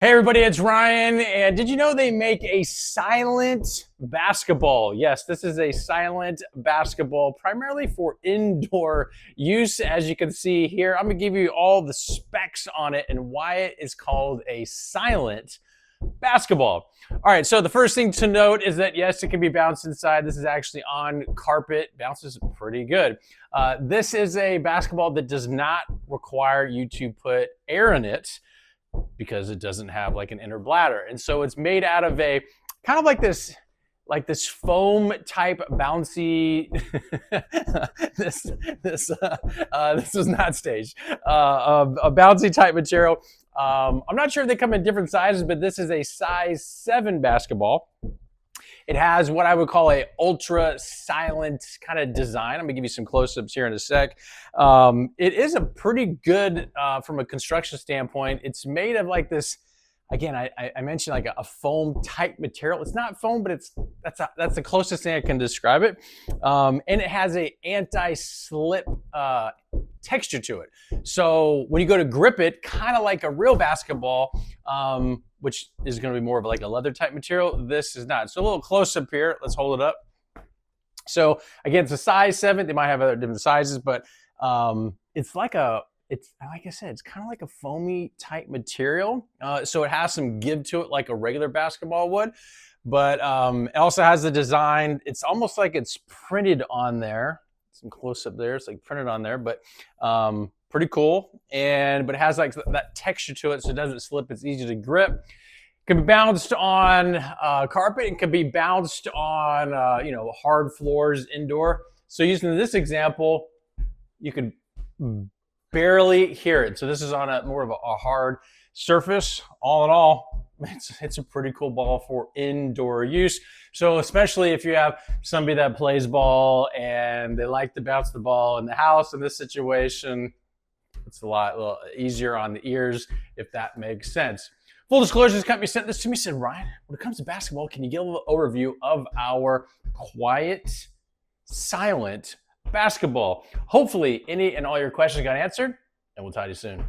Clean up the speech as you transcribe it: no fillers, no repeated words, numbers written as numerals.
Hey everybody, it's Ryan, and did you know they make a silent basketball? Yes, this is a silent basketball primarily for indoor use. As you can see here, I'm gonna give you all the specs on it and why it is called a silent basketball. All right, so the first thing to note is that yes, it can be bounced inside. This is actually on carpet, bounces pretty good. This is a basketball that does not require you to put air in it because it doesn't have like an inner bladder. And so it's made out of a kind of like this foam type bouncy this was not staged a bouncy type material. I'm not sure if they come in different sizes, but this is a size 7 basketball. It has what I would call a ultra silent kind of design. I'm gonna give you some close-ups here in a sec. It is a pretty good from a construction standpoint. It's made of like this. Again, I mentioned like a foam type material. It's not foam, but that's the closest thing I can describe it. And it has a anti-slip texture to it. So when you go to grip it, kind of like a real basketball, which is going to be more of like a leather type material, this is not. So a little close up here. Let's hold it up. So again, it's a size 7. They might have other different sizes, but it's like I said, it's kind of like a foamy type material. So it has some give to it like a regular basketball would, but it also has the design. It's almost like it's printed on there. Some close up there. It's like printed on there, but pretty cool. But it has like that texture to it, so it doesn't slip. It's easy to grip. It can be bounced on carpet. It can be bounced on hard floors indoor. So using this example, you could barely hear it. So this is on more of a hard surface. All in all, it's a pretty cool ball for indoor use. So especially if you have somebody that plays ball and they like to bounce the ball in the house, in this situation, it's a little easier on the ears, if that makes sense. Full disclosure, this company sent this to me, said, Ryan, when it comes to basketball, can you give a little overview of our quiet, silent basketball? Hopefully any and all your questions got answered, and we'll talk to you soon.